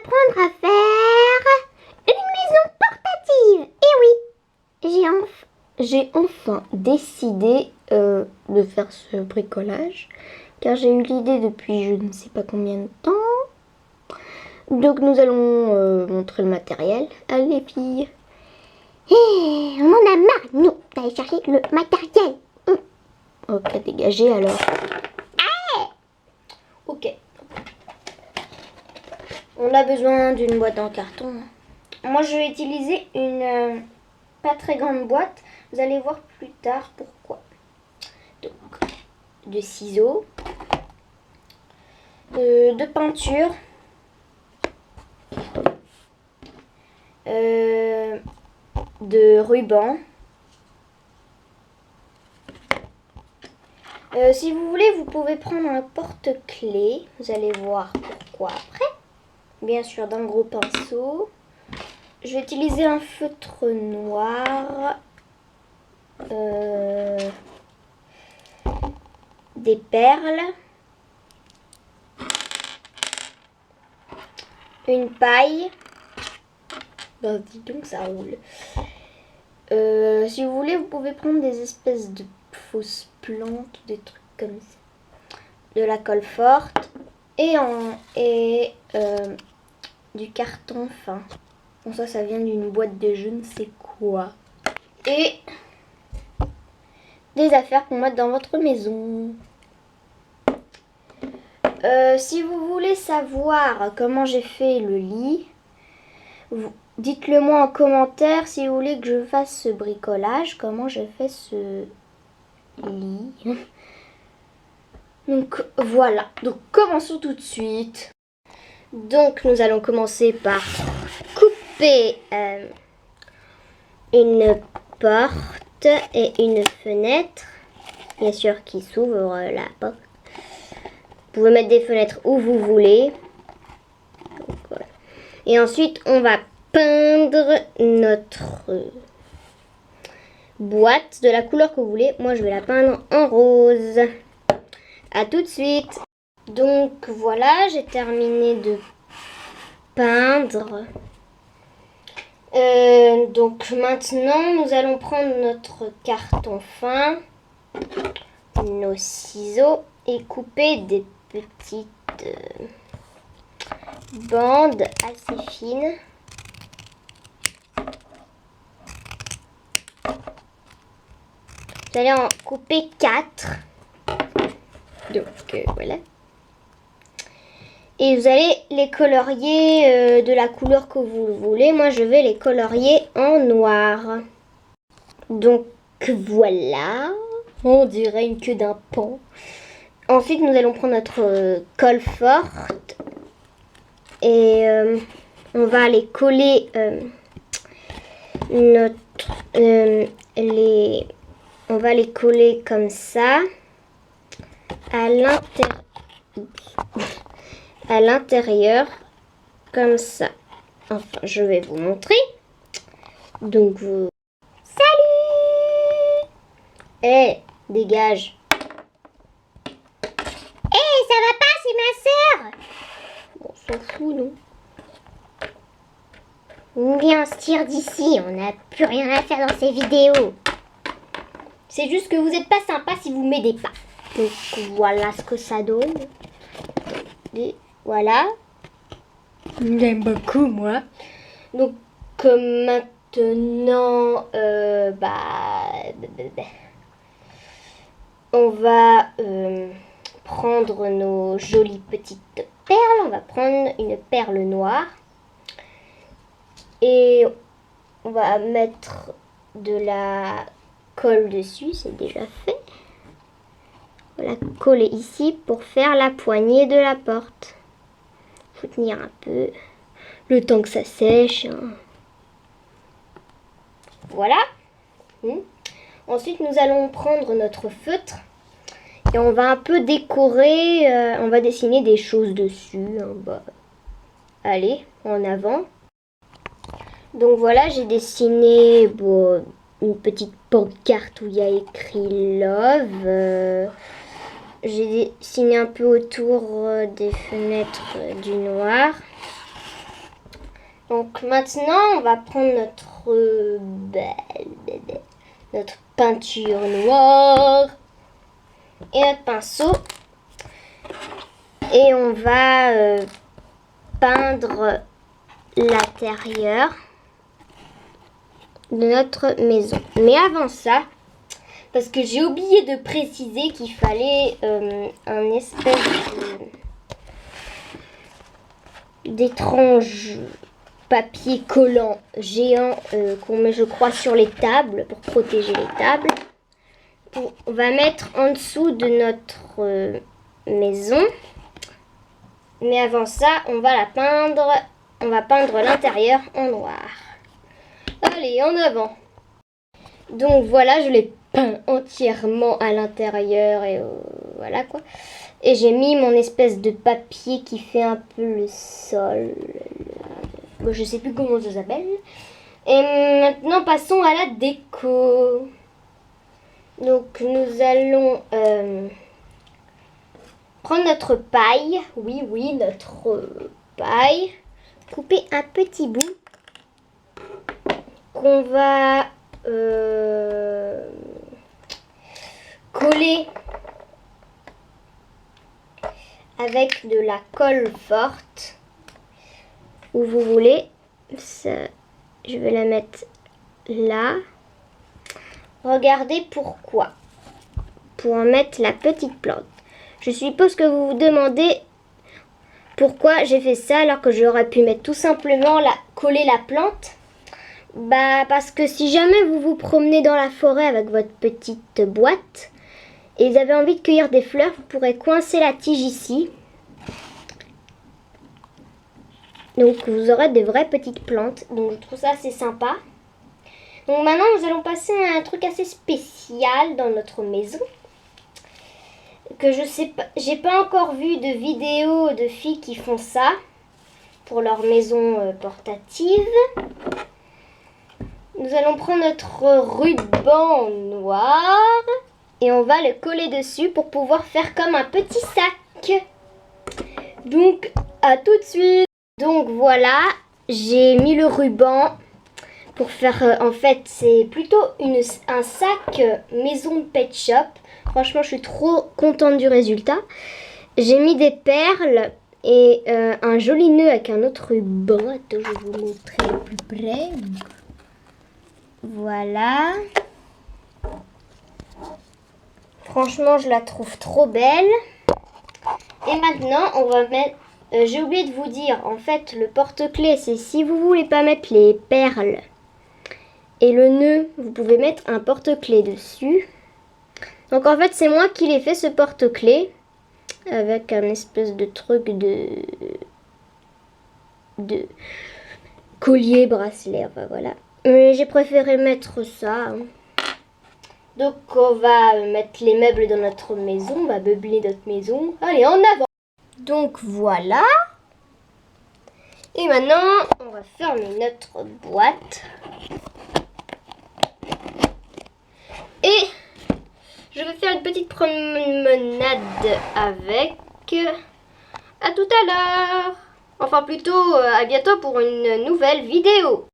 apprendre à faire une maison portative. Et oui, j'ai enfin décidé de faire ce bricolage, car j'ai eu l'idée depuis je ne sais pas combien de temps. Donc nous allons montrer le matériel. Allez les filles. On en a marre, nous, d'aller chercher le matériel. Ok, dégagez alors. Ok. On a besoin d'une boîte en carton. Moi, je vais utiliser une pas très grande boîte. Vous allez voir plus tard pourquoi. Donc, de ciseaux, de peinture, de ruban. Si vous voulez, vous pouvez prendre un porte-clés. Vous allez voir pourquoi après. Bien sûr, d'un gros pinceau. Je vais utiliser un feutre noir. Des perles. Une paille. Ben, dis donc, ça roule. Si vous voulez, vous pouvez prendre des espèces de fausses plantes, des trucs comme ça. De la colle forte et du carton fin. Bon, ça vient d'une boîte de je ne sais quoi. Et des affaires pour mettre dans votre maison. Si vous voulez savoir comment j'ai fait le lit, dites-le moi en commentaire si vous voulez que je fasse ce bricolage, comment j'ai fait ce lit. Donc voilà, donc commençons tout de suite. Donc nous allons commencer par couper une porte et une fenêtre, bien sûr qui s'ouvre la porte. Vous pouvez mettre des fenêtres où vous voulez. Donc, voilà. Et ensuite on va peindre notre boîte de la couleur que vous voulez. Moi je vais la peindre en rose. À tout de suite. Donc voilà, j'ai terminé de peindre. Donc maintenant nous allons prendre notre carton fin, nos ciseaux et couper des petites bandes assez fines. Vous allez en couper 4. Donc voilà. Et vous allez les colorier de la couleur que vous voulez. Moi, je vais les colorier en noir. Donc voilà. On dirait une queue d'un pan. Ensuite, nous allons prendre notre colle forte. Et on va aller coller on va les coller comme ça à l'intérieur comme ça. Enfin, je vais vous montrer. Donc vous... Salut! Dégage. Ça va pas, c'est ma sœur. Bon, on s'en fout, non? Viens, on se tire d'ici, on n'a plus rien à faire dans ces vidéos. C'est juste que vous n'êtes pas sympa si vous m'aidez pas. Donc voilà ce que ça donne. Et voilà. J'aime beaucoup moi. Donc maintenant, on va prendre nos jolies petites perles. On va prendre une perle noire. Et on va mettre de la colle dessus, c'est déjà fait. On va la coller ici pour faire la poignée de la porte. Il faut tenir un peu le temps que ça sèche. Voilà. Ensuite, nous allons prendre notre feutre et on va un peu décorer. On va dessiner des choses dessus. Allez, en avant. Donc voilà, j'ai dessiné une petite pancarte où il y a écrit Love. J'ai dessiné un peu autour des fenêtres du noir. Donc maintenant, on va prendre notre peinture noire et notre pinceau. Et on va peindre l'intérieur de notre maison. Mais avant ça, parce que j'ai oublié de préciser qu'il fallait un espèce d'étrange papier collant géant qu'on met, je crois, sur les tables pour protéger les tables. On va mettre en dessous de notre maison. Mais avant ça, on va la peindre. On va peindre l'intérieur en noir. Allez, en avant. Donc voilà, je l'ai peint entièrement à l'intérieur et voilà quoi. Et j'ai mis mon espèce de papier qui fait un peu le sol. Bon, je sais plus comment ça s'appelle. Et maintenant, passons à la déco. Donc nous allons prendre notre paille. Oui, notre paille. Couper un petit bout qu'on va coller avec de la colle forte où vous voulez. Ça, je vais la mettre là. Regardez pourquoi. Pour en mettre la petite plante. Je suppose que vous vous demandez pourquoi j'ai fait ça alors que j'aurais pu mettre tout simplement coller la plante. Bah parce que si jamais vous vous promenez dans la forêt avec votre petite boîte et vous avez envie de cueillir des fleurs, vous pourrez coincer la tige ici. Donc vous aurez des vraies petites plantes. Donc je trouve ça assez sympa. Donc maintenant nous allons passer à un truc assez spécial dans notre maison. Que je sais pas, j'ai pas encore vu de vidéos de filles qui font ça pour leur maison portative. Nous allons prendre notre ruban noir et on va le coller dessus pour pouvoir faire comme un petit sac. Donc à tout de suite. Donc voilà, j'ai mis le ruban pour faire, en fait c'est plutôt un sac maison pet shop. Franchement, je suis trop contente du résultat. J'ai mis des perles et un joli nœud avec un autre ruban. Attends, je vais vous montrer de plus près. Voilà. Franchement, je la trouve trop belle. Et maintenant, on va mettre... j'ai oublié de vous dire, en fait, le porte-clés, c'est si vous voulez pas mettre les perles et le nœud, vous pouvez mettre un porte-clés dessus. Donc en fait, c'est moi qui l'ai fait, ce porte-clés, avec un espèce de truc de collier, bracelet, enfin voilà. Mais j'ai préféré mettre ça. Donc on va mettre les meubles dans notre maison, on va meubler notre maison. Allez, en avant. Donc voilà. Et maintenant, on va fermer notre boîte. Et je vais faire une petite promenade avec. À tout à l'heure. Enfin plutôt à bientôt pour une nouvelle vidéo.